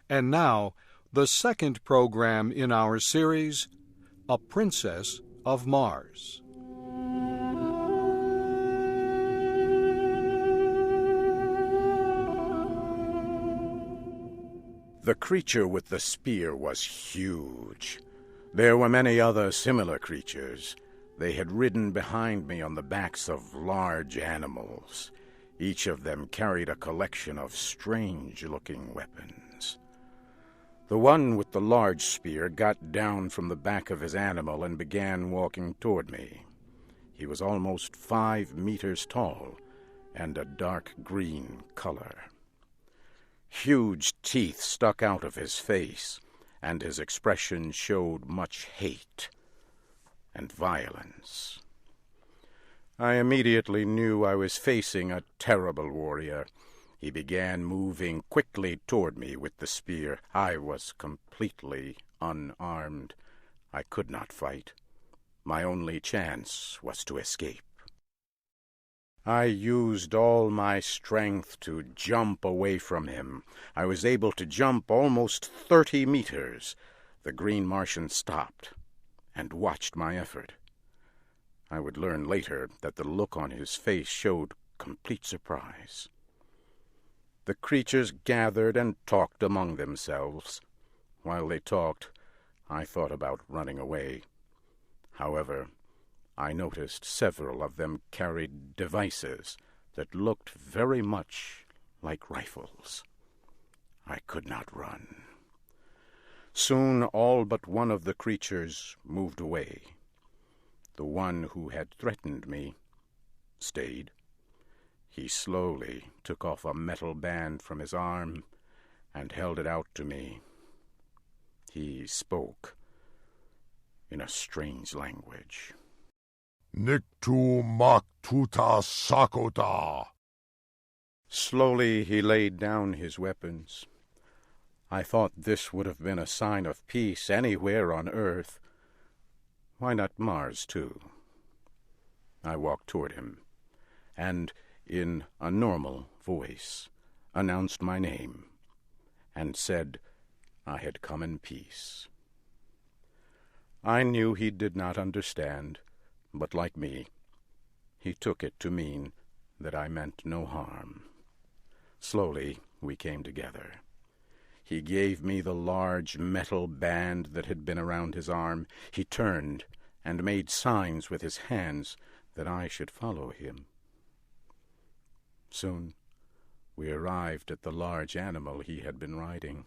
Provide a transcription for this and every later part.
And now, the second program in our series, A Princess of Mars. The creature with the spear was huge. There were many other similar creatures. They had ridden behind me on the backs of large animals. Each of them carried a collection of strange-looking weapons. The one with the large spear got down from the back of his animal and began walking toward me. He was almost 5 meters tall and a dark green color. Huge teeth stuck out of his face, and his expression showed much hate and violence. I immediately knew I was facing a terrible warrior. He began moving quickly toward me with the spear. I was completely unarmed. I could not fight. My only chance was to escape. I used all my strength to jump away from him. I was able to jump almost 30 meters. The green Martian stopped and watched my effort. I would learn later that the look on his face showed complete surprise. The creatures gathered and talked among themselves. While they talked, I thought about running away. However, I noticed several of them carried devices that looked very much like rifles. I could not run. Soon all but one of the creatures moved away. The one who had threatened me stayed. He slowly took off a metal band from his arm and held it out to me. He spoke in a strange language. Niktu mak tuta sakota. Slowly he laid down his weapons. I thought this would have been a sign of peace anywhere on Earth. Why not Mars, too? I walked toward him, and, in a normal voice, announced my name, and said I had come in peace. I knew he did not understand, but like me, he took it to mean that I meant no harm. Slowly we came together. He gave me the large metal band that had been around his arm. He turned and made signs with his hands that I should follow him. Soon we arrived at the large animal he had been riding.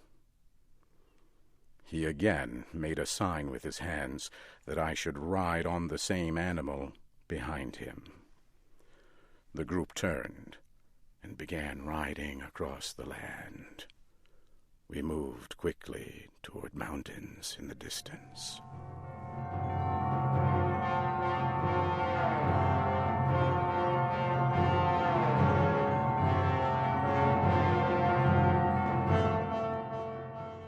He again made a sign with his hands that I should ride on the same animal behind him. The group turned and began riding across the land. We moved quickly toward mountains in the distance.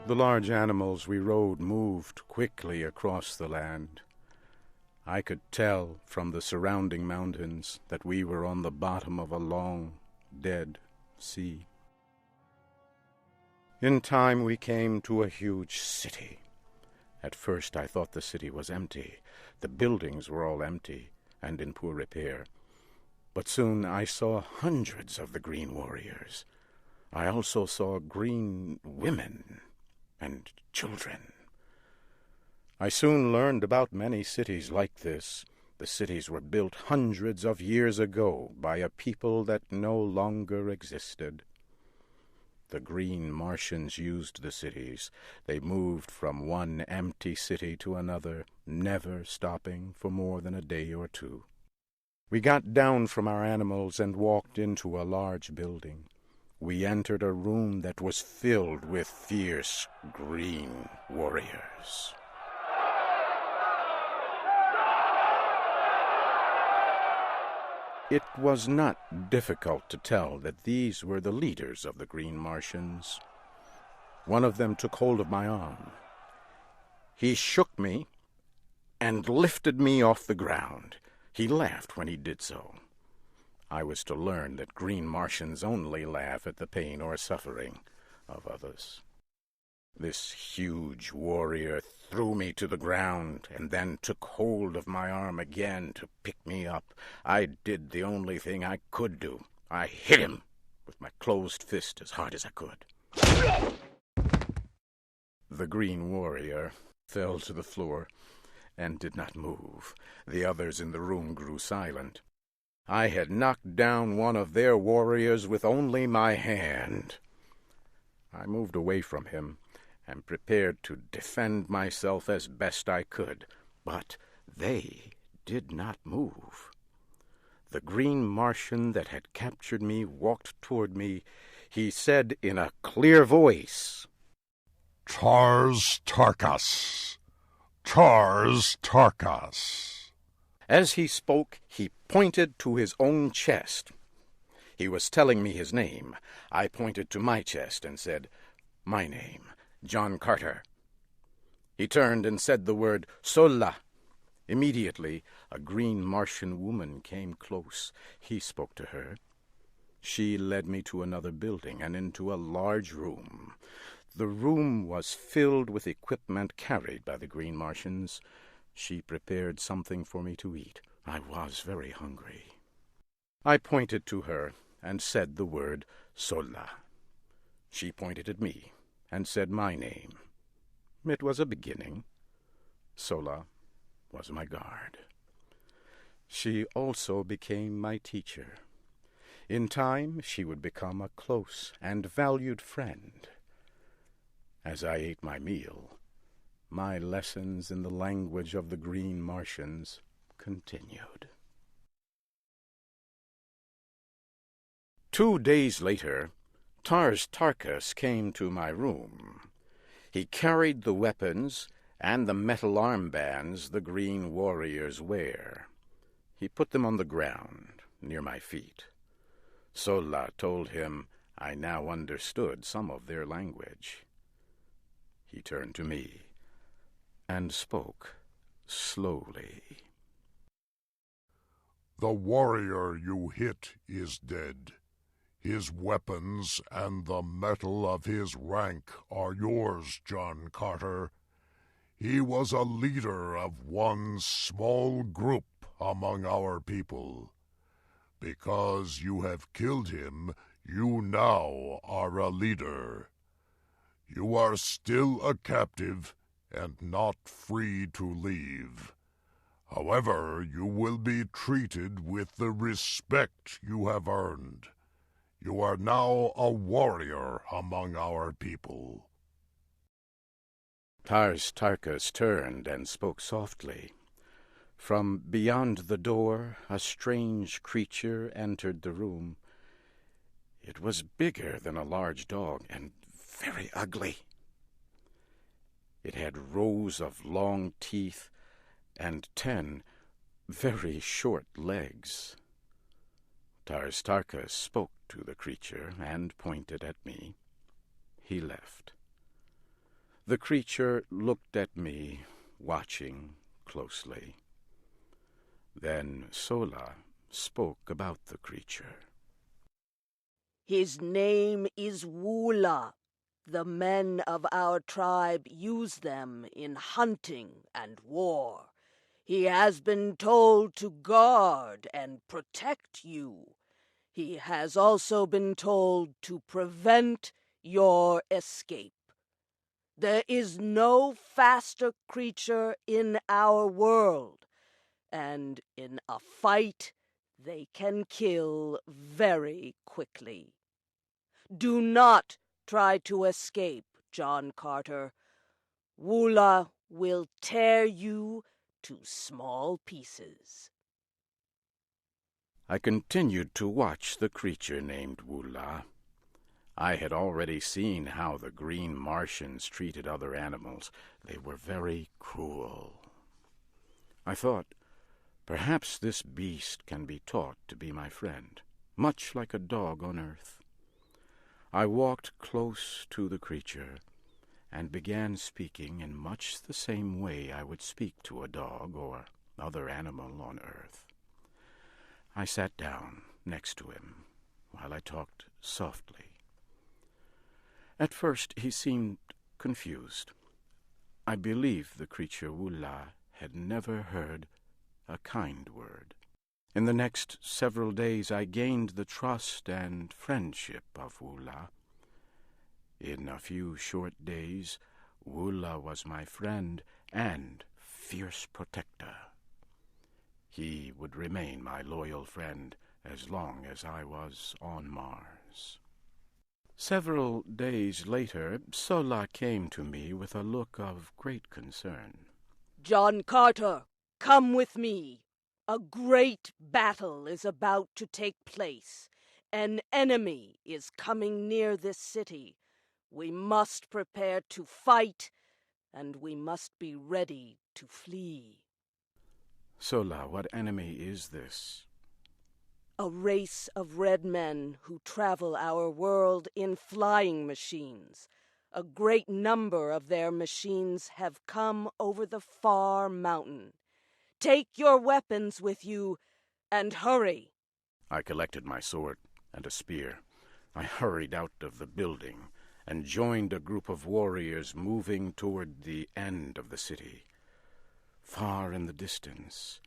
The large animals we rode moved quickly across the land. I could tell from the surrounding mountains that we were on the bottom of a long, dead sea. In time we came to a huge city. At first I thought the city was empty. The buildings were all empty and in poor repair. But soon I saw hundreds of the green warriors. I also saw green women and children. I soon learned about many cities like this. The cities were built hundreds of years ago by a people that no longer existed. The green Martians used the cities. They moved from one empty city to another, never stopping for more than a day or two. We got down from our animals and walked into a large building. We entered a room that was filled with fierce green warriors. It was not difficult to tell that these were the leaders of the green Martians. One of them took hold of my arm. He shook me and lifted me off the ground. He laughed when he did so. I was to learn that green Martians only laugh at the pain or suffering of others. This huge warrior threw me to the ground and then took hold of my arm again to pick me up. I did the only thing I could do. I hit him with my closed fist as hard as I could. The green warrior fell to the floor and did not move. The others in the room grew silent. I had knocked down one of their warriors with only my hand. I moved away from him and prepared to defend myself as best I could, but they did not move. The green Martian that had captured me walked toward me. He said in a clear voice, "Tars Tarkas! Tars Tarkas!" As he spoke, he pointed to his own chest. He was telling me his name. I pointed to my chest and said, "My name, John Carter." He turned and said the word Sola. Immediately, a green Martian woman came close. He spoke to her. She led me to another building and into a large room. The room was filled with equipment carried by the green Martians. She prepared something for me to eat. I was very hungry. I pointed to her and said the word Sola. She pointed at me and said my name. It was a beginning. Sola was my guard. She also became my teacher. In time, she would become a close and valued friend. As I ate my meal, my lessons in the language of the green Martians continued. 2 days later, Tars Tarkas came to my room. He carried the weapons and the metal armbands the green warriors wear. He put them on the ground near my feet. Sola told him I now understood some of their language. He turned to me and spoke slowly. "The warrior you hit is dead. His weapons and the metal of his rank are yours, John Carter. He was a leader of one small group among our people. Because you have killed him, you now are a leader. You are still a captive and not free to leave. However, you will be treated with the respect you have earned. You are now a warrior among our people." Tars Tarkas turned and spoke softly. From beyond the door, a strange creature entered the room. It was bigger than a large dog and very ugly. It had rows of long teeth and 10 very short legs. Tars Tarkas spoke to the creature and pointed at me. He left. The creature looked at me, watching closely. Then Sola spoke about the creature. "His name is Woola. The men of our tribe use them in hunting and war. He has been told to guard and protect you. He has also been told to prevent your escape. There is no faster creature in our world, and in a fight they can kill very quickly. Do not try to escape, John Carter. Woola will tear you to small pieces." I continued to watch the creature named Woola. I had already seen how the green Martians treated other animals. They were very cruel. I thought, perhaps this beast can be taught to be my friend, much like a dog on earth. I walked close to the creature and began speaking in much the same way I would speak to a dog or other animal on earth. I sat down next to him while I talked softly. At first he seemed confused. I believe the creature Woola had never heard a kind word. In the next several days I gained the trust and friendship of Woola. In a few short days, Woola was my friend and fierce protector. He would remain my loyal friend as long as I was on Mars. Several days later, Sola came to me with a look of great concern. John Carter, come with me. A great battle is about to take place. An enemy is coming near this city. We must prepare to fight, and we must be ready to flee. Sola, what enemy is this? A race of red men who travel our world in flying machines. A great number of their machines have come over the far mountain. Take your weapons with you, and hurry. I collected my sword and a spear. I hurried out of the building and joined a group of warriors moving toward the end of the city. Far in the distance,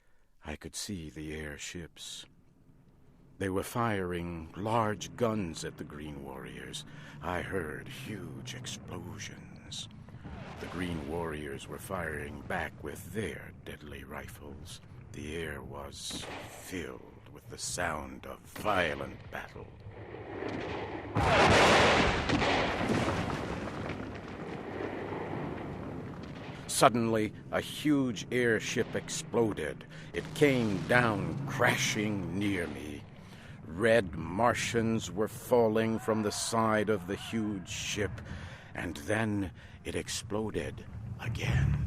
I could see the airships. They were firing large guns at the Green Warriors. I heard huge explosions. The Green Warriors were firing back with their deadly rifles. The air was filled with the sound of violent battle. Suddenly, a huge airship exploded. It came down crashing near me. Red Martians were falling from the side of the huge ship, and then it exploded again.